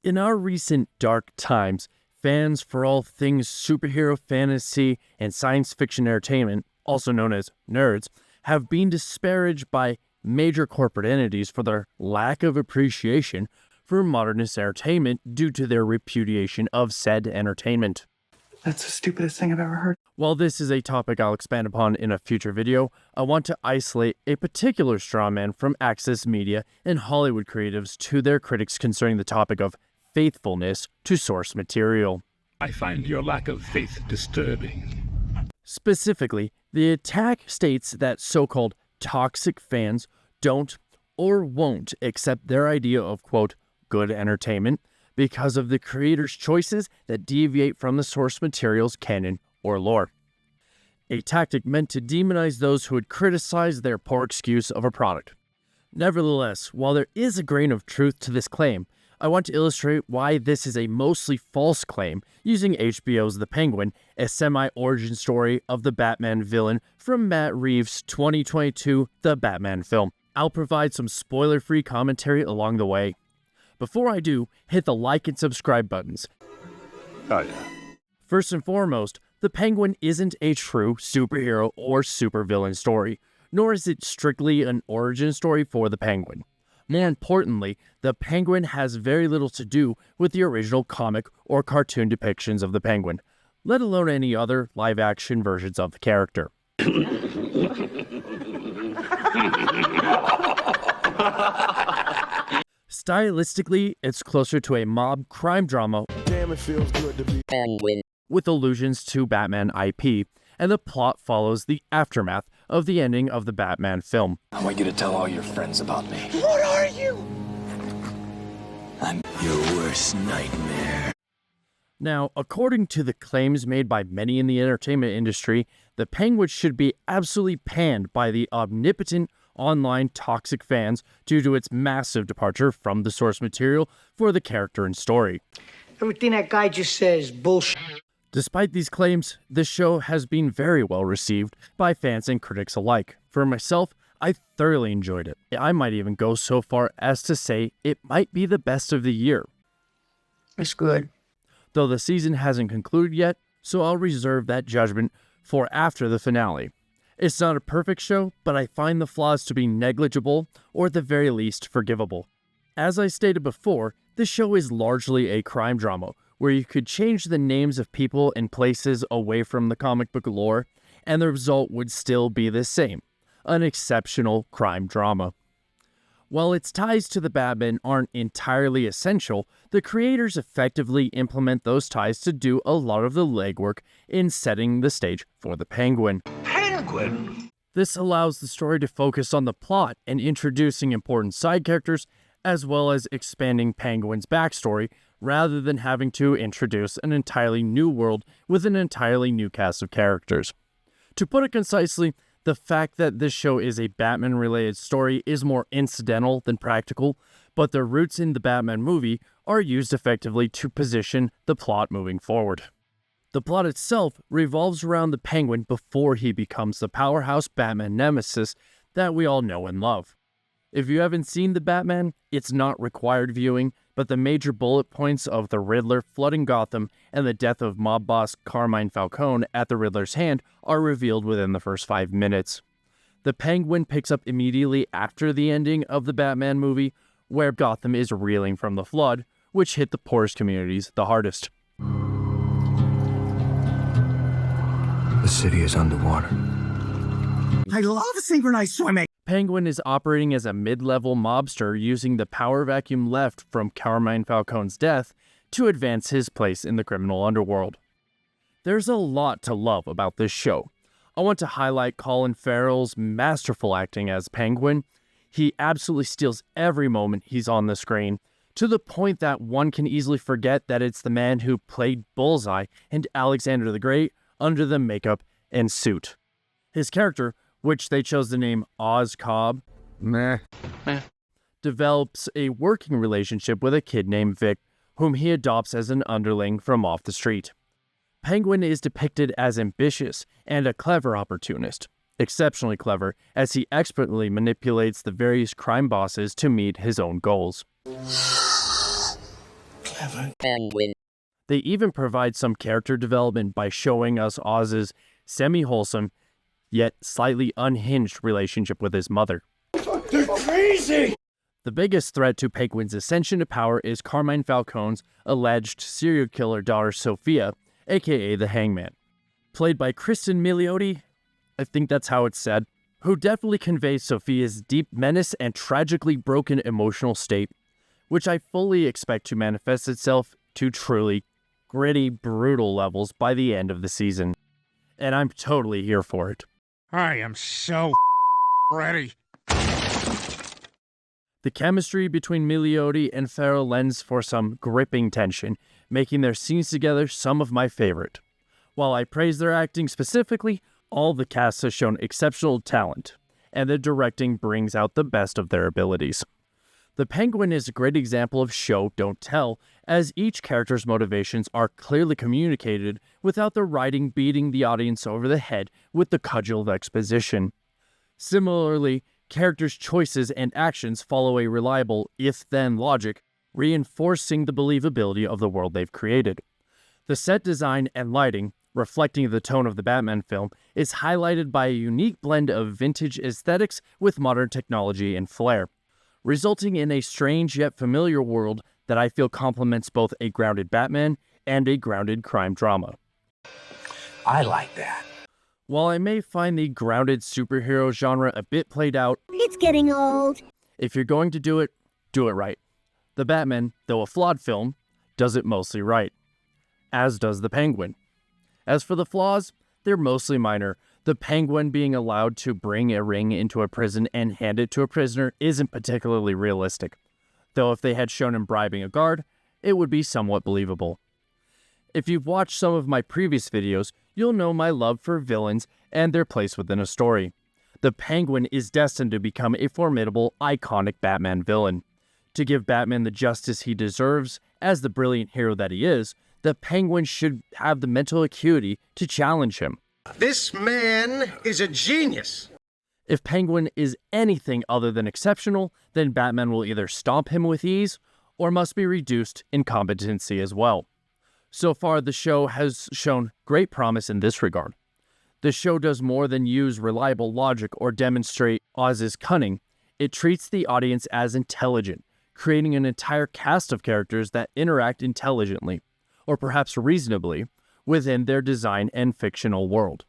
In our recent dark times, fans for all things superhero fantasy and science fiction entertainment, also known as nerds, have been disparaged by major corporate entities for their lack of appreciation for modernist entertainment due to their repudiation of said entertainment. That's the stupidest thing I've ever heard. While this is a topic I'll expand upon in a future video, I want to isolate a particular strawman from Access Media and Hollywood creatives to their critics concerning the topic of faithfulness to source material. I find your lack of faith disturbing. Specifically, the attack states that so-called toxic fans don't or won't accept their idea of, quote, good entertainment because of the creator's choices that deviate from the source material's canon or lore. A tactic meant to demonize those who would criticize their poor excuse of a product. Nevertheless, while there is a grain of truth to this claim, I want to illustrate why this is a mostly false claim using HBO's The Penguin, a semi-origin story of the Batman villain from Matt Reeves' 2022 The Batman film. I'll provide some spoiler-free commentary along the way. Before I do, hit the like and subscribe buttons. Oh yeah. First and foremost, The Penguin isn't a true superhero or supervillain story, nor is it strictly an origin story for the Penguin. More importantly, the Penguin has very little to do with the original comic or cartoon depictions of the Penguin, let alone any other live-action versions of the character. Stylistically, it's closer to a mob crime drama. Damn, it feels good to be Penguin, with allusions to Batman IP, and the plot follows the aftermath of the ending of the Batman film. I want you to tell all your friends about me. What are you? I'm your worst nightmare. Now, according to the claims made by many in the entertainment industry, the Penguin should be absolutely panned by the omnipotent online toxic fans due to its massive departure from the source material for the character and story. Everything that guy just says is bullshit. Despite these claims, this show has been very well received by fans and critics alike. For myself, I thoroughly enjoyed it. I might even go so far as to say it might be the best of the year. It's good. Though the season hasn't concluded yet, so I'll reserve that judgment for after the finale. It's not a perfect show, but I find the flaws to be negligible, or at the very least forgivable. As I stated before, the show is largely a crime drama, where you could change the names of people and places away from the comic book lore, and the result would still be the same, an exceptional crime drama. While its ties to the Batman aren't entirely essential, the creators effectively implement those ties to do a lot of the legwork in setting the stage for the Penguin. Penguin? This allows the story to focus on the plot and introducing important side characters, as well as expanding Penguin's backstory, rather than having to introduce an entirely new world with an entirely new cast of characters. To put it concisely, the fact that this show is a Batman-related story is more incidental than practical, but the roots in the Batman movie are used effectively to position the plot moving forward. The plot itself revolves around the Penguin before he becomes the powerhouse Batman nemesis that we all know and love. If you haven't seen The Batman, it's not required viewing, but the major bullet points of the Riddler flooding Gotham and the death of mob boss Carmine Falcone at the Riddler's hand are revealed within the first 5 minutes. The Penguin picks up immediately after the ending of the Batman movie, where Gotham is reeling from the flood, which hit the poorest communities the hardest. The city is underwater. I love synchronized swimming. Penguin is operating as a mid-level mobster using the power vacuum left from Carmine Falcone's death to advance his place in the criminal underworld. There's a lot to love about this show. I want to highlight Colin Farrell's masterful acting as Penguin. He absolutely steals every moment he's on the screen, to the point that one can easily forget that it's the man who played Bullseye and Alexander the Great under the makeup and suit. His character, which they chose the name Oz Cobb, develops a working relationship with a kid named Vic, whom he adopts as an underling from off the street. Penguin is depicted as ambitious and a clever opportunist, exceptionally clever as he expertly manipulates the various crime bosses to meet his own goals. Penguin. They even provide some character development by showing us Oz's semi-wholesome, yet slightly unhinged relationship with his mother. They're crazy! The biggest threat to Penguin's ascension to power is Carmine Falcone's alleged serial killer daughter Sophia, aka the Hangman. Played by Kristen Milioti, I think that's how it's said, who definitely conveys Sophia's deep menace and tragically broken emotional state, which I fully expect to manifest itself to truly gritty, brutal levels by the end of the season. And I'm totally here for it. I am so ready. The chemistry between Milioti and Farrell lends for some gripping tension, making their scenes together some of my favorite. While I praise their acting specifically, all the cast has shown exceptional talent, and the directing brings out the best of their abilities. The Penguin is a great example of show, don't tell, as each character's motivations are clearly communicated without the writing beating the audience over the head with the cudgel of exposition. Similarly, characters' choices and actions follow a reliable if-then logic, reinforcing the believability of the world they've created. The set design and lighting, reflecting the tone of the Batman film, is highlighted by a unique blend of vintage aesthetics with modern technology and flair, resulting in a strange yet familiar world that I feel complements both a grounded Batman and a grounded crime drama. I like that. While I may find the grounded superhero genre a bit played out, It's getting old. if you're going to do it right. The Batman, though a flawed film, does it mostly right, as does the Penguin. As for the flaws, they're mostly minor. The Penguin being allowed to bring a ring into a prison and hand it to a prisoner isn't particularly realistic, though if they had shown him bribing a guard, it would be somewhat believable. If you've watched some of my previous videos, you'll know my love for villains and their place within a story. The Penguin is destined to become a formidable, iconic Batman villain. To give Batman the justice he deserves, as the brilliant hero that he is, the Penguin should have the mental acuity to challenge him. This man is a genius. If Penguin is anything other than exceptional, then Batman will either stomp him with ease, or must be reduced in competency as well. So far, the show has shown great promise in this regard. The show does more than use reliable logic or demonstrate Oz's cunning. It treats the audience as intelligent, creating an entire cast of characters that interact intelligently, or perhaps reasonably, within their design and fictional world,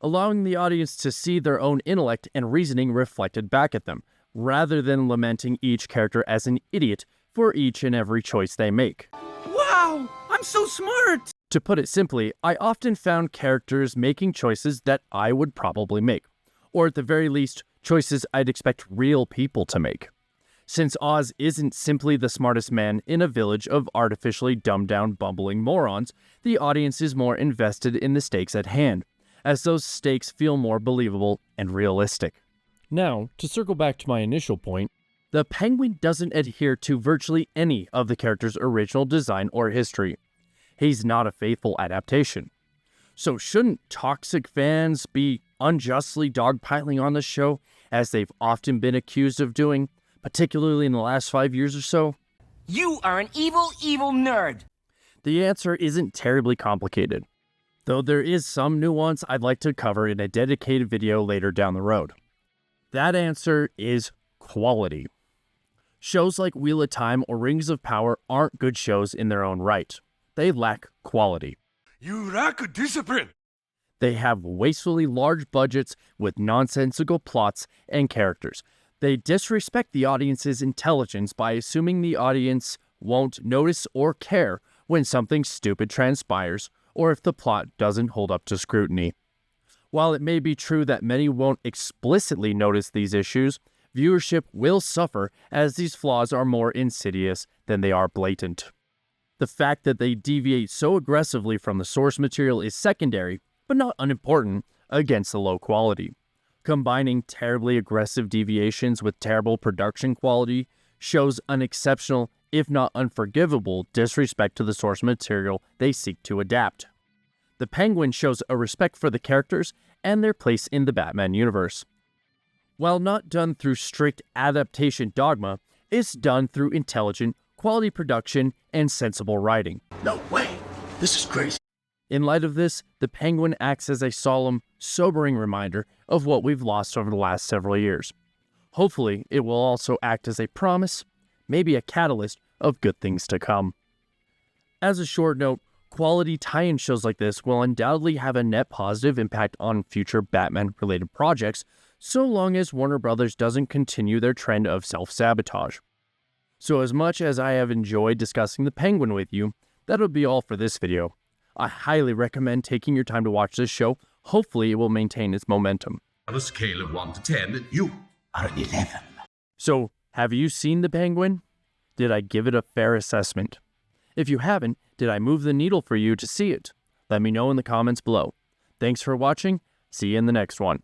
allowing the audience to see their own intellect and reasoning reflected back at them, rather than lamenting each character as an idiot for each and every choice they make. Wow, I'm so smart. To put it simply, I often found characters making choices that I would probably make, or at the very least, choices I'd expect real people to make. Since Oz isn't simply the smartest man in a village of artificially dumbed-down bumbling morons, the audience is more invested in the stakes at hand, as those stakes feel more believable and realistic. Now, to circle back to my initial point, the Penguin doesn't adhere to virtually any of the character's original design or history. He's not a faithful adaptation. So shouldn't toxic fans be unjustly dogpiling on the show, as they've often been accused of doing, particularly in the last 5 years or so? You are an evil, evil nerd. The answer isn't terribly complicated, though there is some nuance I'd like to cover in a dedicated video later down the road. That answer is quality. Shows like Wheel of Time or Rings of Power aren't good shows in their own right. They lack quality. You lack discipline. They have wastefully large budgets with nonsensical plots and characters. They disrespect the audience's intelligence by assuming the audience won't notice or care when something stupid transpires, or if the plot doesn't hold up to scrutiny. While it may be true that many won't explicitly notice these issues, viewership will suffer as these flaws are more insidious than they are blatant. The fact that they deviate so aggressively from the source material is secondary, but not unimportant, against the low quality. Combining terribly aggressive deviations with terrible production quality shows an exceptional, if not unforgivable, disrespect to the source material they seek to adapt. The Penguin shows a respect for the characters and their place in the Batman universe. While not done through strict adaptation dogma, it's done through intelligent, quality production, and sensible writing. No way. This is crazy. In light of this, The Penguin acts as a solemn, sobering reminder of what we've lost over the last several years. Hopefully, it will also act as a promise, maybe a catalyst of good things to come. As a short note, quality tie-in shows like this will undoubtedly have a net positive impact on future Batman-related projects, so long as Warner Bros. Doesn't continue their trend of self-sabotage. So as much as I have enjoyed discussing The Penguin with you, that'll be all for this video. I highly recommend taking your time to watch this show. Hopefully it will maintain its momentum. On a scale of 1 to 10, you are an 11. So, have you seen The Penguin? Did I give it a fair assessment? If you haven't, did I move the needle for you to see it? Let me know in the comments below. Thanks for watching. See you in the next one.